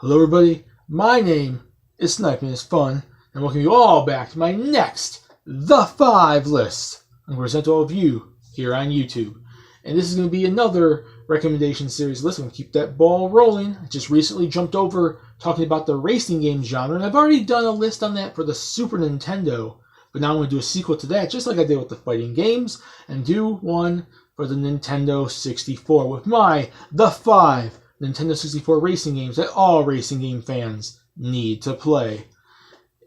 Hello everybody, my name is Sniping is Fun, and welcome you all back to my next The 5 list. I'm going to present to all of you here on YouTube. And this is going to be another recommendation series list. I'm going to keep that ball rolling. I just recently jumped over talking about the racing game genre, and I've already done a list on that for the Super Nintendo. But now I'm going to do a sequel to that, just like I did with the fighting games, and do one for the Nintendo 64 with my The 5 Nintendo 64 racing games that all racing game fans need to play.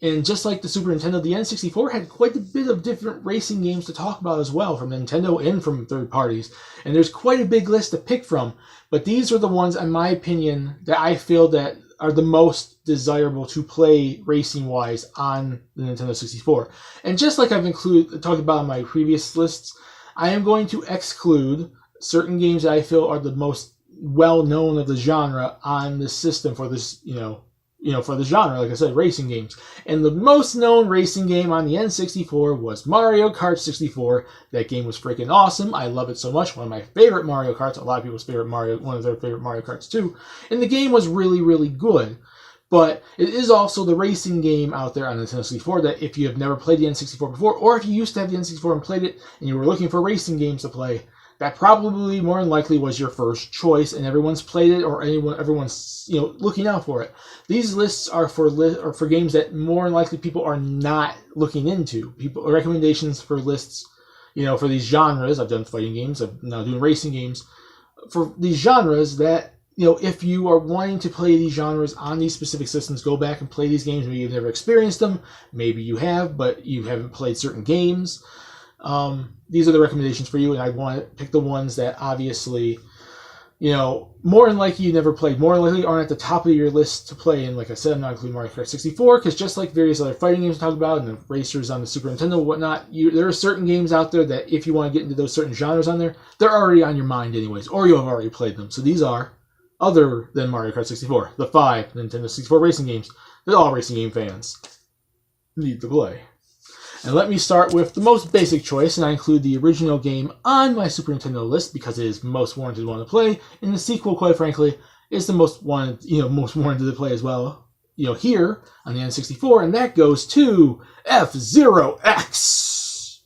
And just like the Super Nintendo, the N64 had quite a bit of different racing games to talk about as well, from Nintendo and from third parties. And there's quite a big list to pick from, but these are the ones, in my opinion, that I feel that are the most desirable to play racing-wise on the Nintendo 64. And just like I've talked about in my previous lists, I am going to exclude certain games that I feel are the most well-known of the genre on the system for this, for the genre, like I said, racing games. And the most known racing game on the N64 was Mario Kart 64. That game was freaking awesome. I love it so much. One of my favorite Mario Karts. A lot of people's one of their favorite Mario Karts too. And the game was really, really good. But it is also the racing game out there on the Nintendo 64 that if you have never played the N64 before, or if you used to have the N64 and played it, and you were looking for racing games to play, that probably more than likely was your first choice, and everyone's played it, or everyone's looking out for it. These lists are for games that more than likely people are not looking into. Recommendations for lists, for these genres. I've done fighting games. I'm now doing racing games for these genres that if you are wanting to play these genres on these specific systems, go back and play these games. Maybe you've never experienced them. Maybe you have, but you haven't played certain games. These are the recommendations for you, and I want to pick the ones that obviously, more than likely you never played, more than likely aren't at the top of your list to play. And like I said, I'm not including Mario Kart 64, because just like various other fighting games we talk about, and the racers on the Super Nintendo and whatnot, there are certain games out there that if you want to get into those certain genres on there, they're already on your mind anyways, or you have already played them. So these are, other than Mario Kart 64, the 5 Nintendo 64 racing games that all racing game fans need to play. And let me start with the most basic choice, and I include the original game on my Super Nintendo list because it is most warranted one to play, and the sequel, quite frankly, is the most wanted, most warranted to play as well, here on the N64, and that goes to FZero X.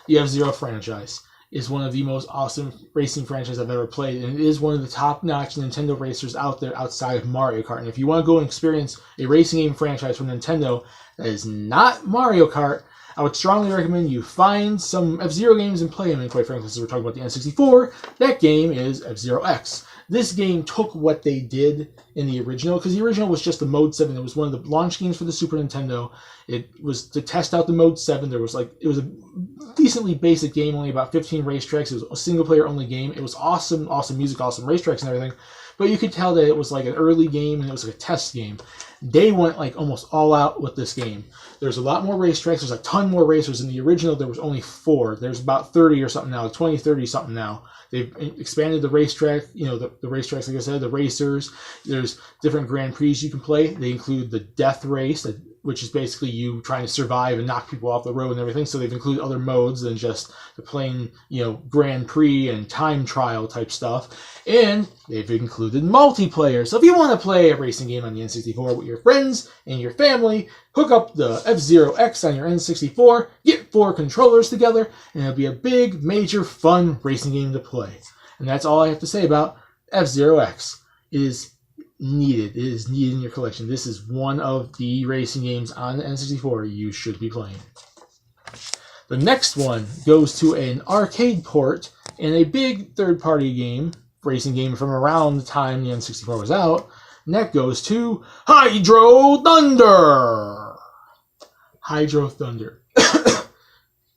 The FZero franchise is one of the most awesome racing franchises I've ever played, and it is one of the top-notch Nintendo racers out there outside of Mario Kart. And if you want to go and experience a racing game franchise from Nintendo that is not Mario Kart, I would strongly recommend you find some F-Zero games and play them. And quite frankly, since we're talking about the N64, that game is FZero X. This game took what they did in the original, because the original was just the Mode 7. It was one of the launch games for the Super Nintendo. It was to test out the Mode 7. It was a decently basic game, only about 15 racetracks. It was a single-player only game. It was awesome, awesome music, awesome racetracks and everything. But you could tell that it was like an early game, and it was like a test game. They went like almost all out with this game. There's a lot more racetracks. There's a ton more racers. In the original, there was only 4. There's about 30 or something now, 20, 30 something now. They've expanded the racetrack, the racetracks, like I said, the racers. There's different Grand Prix you can play. They include the death race, which is basically you trying to survive and knock people off the road and everything. So they've included other modes than just the plain, Grand Prix and time trial type stuff. And they've included multiplayer. So if you want to play a racing game on the N64 with your friends and your family, hook up the FZero X on your N64, get 4 controllers together, and it'll be a big, major, fun racing game to play. And that's all I have to say about FZero X. It is needed. It is needed in your collection. This is one of the racing games on the N64 you should be playing. The next one goes to an arcade port and a big third-party game, racing game from around the time the N64 was out, and that goes to Hydro Thunder. Hydro Thunder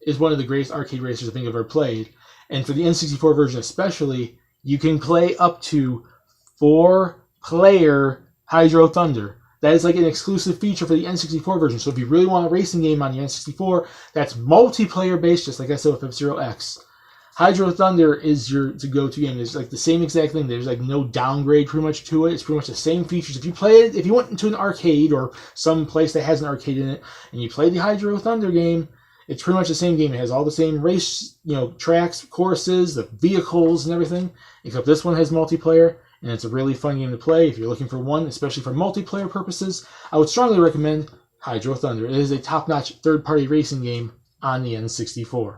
is one of the greatest arcade racers I think I've ever played, and for the N64 version especially, you can play up to 4-player Hydro Thunder. That is like an exclusive feature for the N64 version. So if you really want a racing game on the N64 that's multiplayer based, just like I said with F-Zero X, Hydro Thunder is your go-to game. It's like the same exact thing. There's like no downgrade pretty much to it. It's pretty much the same features. If you play it, if you went into an arcade or some place that has an arcade in it, and you play the Hydro Thunder game, it's pretty much the same game. It has all the same race, tracks, courses, the vehicles and everything, except this one has multiplayer. and it's a really fun game to play. If you're looking for one, especially for multiplayer purposes, I would strongly recommend Hydro Thunder. It is a top-notch third-party racing game on the N64.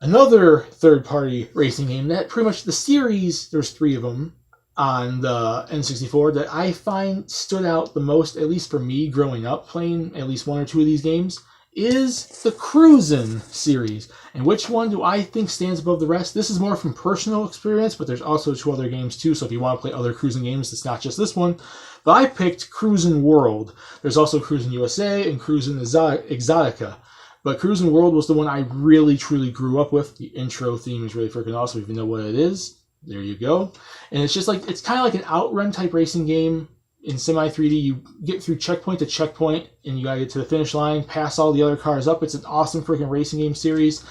Another third-party racing game that pretty much the series, there's 3 of them on the N64 that I find stood out the most, at least for me growing up playing at least 1 or 2 of these games, is the Cruisin series. And which one do I think stands above the rest? This is more from personal experience, but there's also 2 other games too, so if you want to play other Cruisin games, it's not just this one. But I picked Cruisin World. There's also Cruisin USA and Cruisin Exotica. But Cruisin World was the one I really, truly grew up with. The intro theme is really freaking awesome. If you know what it is, there you go. And it's just like, it's kind of like an outrun type racing game in semi 3D. You get through checkpoint to checkpoint, and you gotta get to the finish line, pass all the other cars up. It's an awesome freaking racing game series.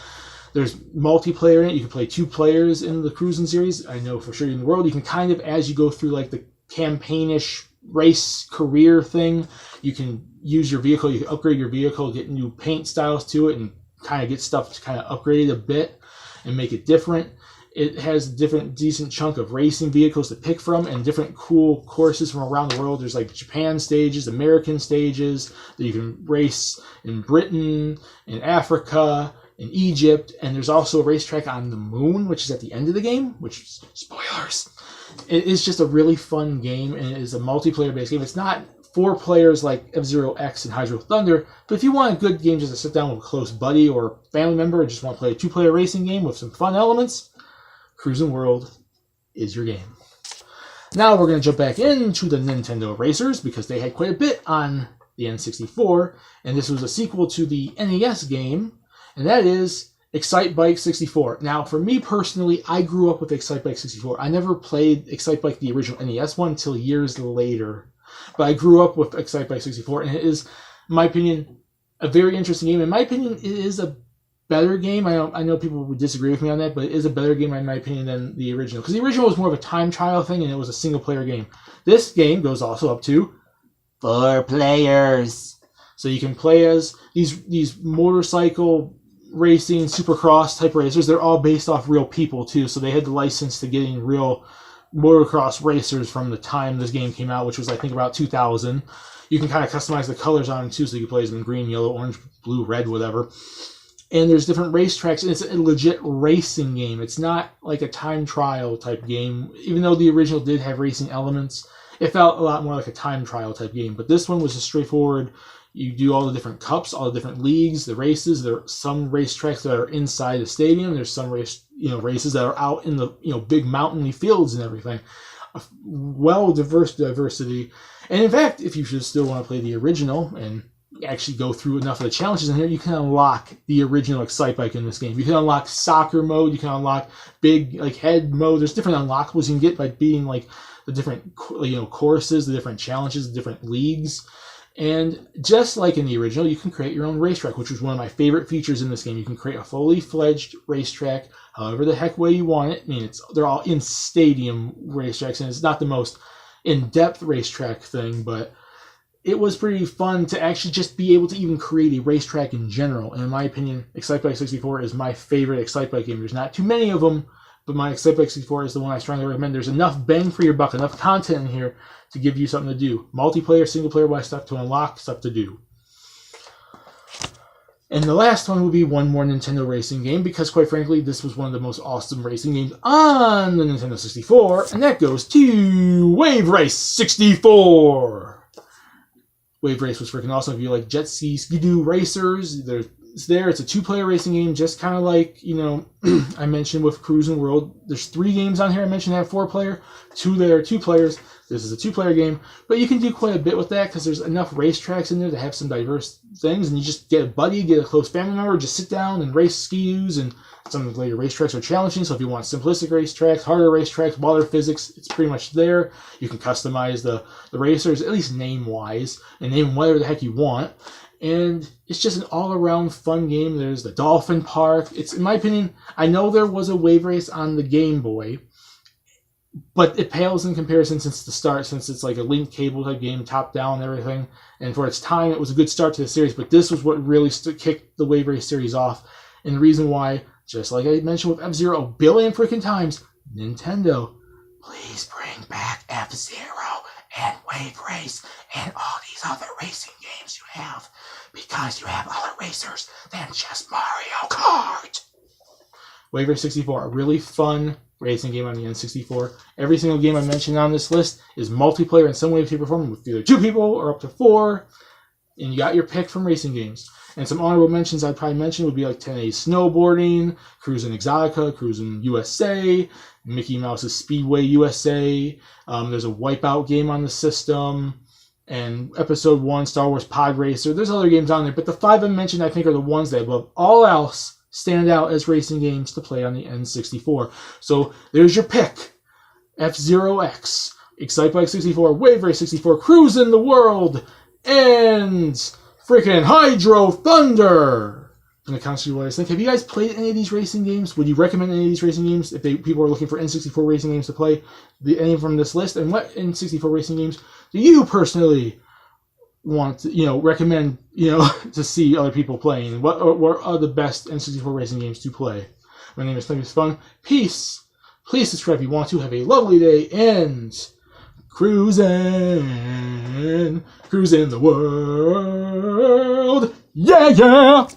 There's multiplayer in it. You can play 2 players in the Cruisin series. I know for sure in the world, you can kind of, as you go through like the campaignish race career thing, you can use your vehicle, you can upgrade your vehicle, get new paint styles to it, and kind of get stuff to kind of upgrade it a bit and make it different. It has a different decent chunk of racing vehicles to pick from and different cool courses from around the world. There's like Japan stages, American stages that you can race in Britain, in Africa, in Egypt, and there's also a racetrack on the moon, which is at the end of the game, which is spoilers. It is just a really fun game, and it is a multiplayer-based game. It's not 4 players like FZero X and Hydro Thunder, but if you want a good game just to sit down with a close buddy or family member and just want to play a 2-player racing game with some fun elements, Cruisin World is your game. Now we're going to jump back into the Nintendo Racers because they had quite a bit on the N64, and this was a sequel to the NES game, and that is Excitebike 64. Now, for me personally, I grew up with Excitebike 64. I never played Excitebike, the original NES one, until years later. But I grew up with Excitebike 64, and it is, in my opinion, a very interesting game. In my opinion, it is a better game. I know people would disagree with me on that, but it is a better game, in my opinion, than the original. Because the original was more of a time trial thing, and it was a single-player game. This game goes also up to 4 players. So you can play as these motorcycle racing, supercross type racers. They're all based off real people, too. So they had the license to getting real motocross racers from the time this game came out, which was, I think, about 2000. You can kind of customize the colors on them, too, so you can play as them in green, yellow, orange, blue, red, whatever. And there's different racetracks, and it's a legit racing game. It's not like a time trial type game. Even though the original did have racing elements, it felt a lot more like a time trial type game. But this one was just straightforward. You do all the different cups, all the different leagues, the races. There are some racetracks that are inside the stadium. There's some races that are out in the big mountainy fields and everything. Diversity. And in fact, if you should still want to play the original and actually go through enough of the challenges in here, you can unlock the original Excitebike in this game. You can unlock soccer mode. You can unlock big head mode. There's different unlockables you can get by beating the different courses, the different challenges, the different leagues. And just like in the original, you can create your own racetrack, which was one of my favorite features in this game. You can create a fully fledged racetrack, however the heck way you want it. I mean, they're all in stadium racetracks, and it's not the most in-depth racetrack thing, but it was pretty fun to actually just be able to even create a racetrack in general. And in my opinion, Excitebike 64 is my favorite Excitebike game. There's not too many of them, but my Excitebike 64 is the one I strongly recommend. There's enough bang for your buck, enough content in here to give you something to do. Multiplayer, single-player wise stuff to unlock, stuff to do. And the last one would be one more Nintendo racing game, because quite frankly, this was one of the most awesome racing games on the Nintendo 64, and that goes to Wave Race 64! Wave Race was freaking awesome. If you like jet ski, skidoo racers, it's there. It's a 2-player racing game, just kind of like, I mentioned with Cruisin World. There's 3 games on here I mentioned that have 4-player. 2 there are 2 players. This is a 2-player game, but you can do quite a bit with that because there's enough racetracks in there to have some diverse things, and you just get a buddy, get a close family member, just sit down and race ski-doos, and some of the later racetracks are challenging, so if you want simplistic racetracks, harder racetracks, water physics, it's pretty much there. You can customize the racers, at least name-wise, and name whatever the heck you want. And it's just an all-around fun game. There's the Dolphin Park. It's, in my opinion, I know there was a Wave Race on the Game Boy, but it pales in comparison since the start, since it's like a linked cable type game, top-down and everything. And for its time, it was a good start to the series, but this was what really kicked the Wave Race series off. And the reason why, just like I mentioned with F-Zero a billion freaking times, Nintendo, please bring back F-Zero and Wave Race and all these other racing games you have, because you have other racers than just Mario Kart. Wave Race 64, a really fun racing game on the N64. Every single game I mentioned on this list is multiplayer in some way, shape, or form with either 2 people or up to 4. And you got your pick from racing games. And some honorable mentions I'd probably mention would be like 1080 Snowboarding, Cruisin Exotica, Cruisin USA, Mickey Mouse's Speedway USA. There's a Wipeout game on the system, and Episode 1, Star Wars Pod Racer. There's other games on there, but the 5 I mentioned I think are the ones that above all else stand out as racing games to play on the N64. So there's your pick. FZero X, Excitebike 64, Wave Race 64, Cruisin World, and freaking Hydro Thunder. And it counts you what I think. Have you guys played any of these racing games? Would you recommend any of these racing games if people are looking for N64 racing games to play? Any from this list? And what N64 racing games do you personally want to, recommend, to see other people playing? What are the best N64 racing games to play? My name is Think It's Fun. Peace. Please subscribe if you want to. Have a lovely day, and cruising the world. Yeah, yeah.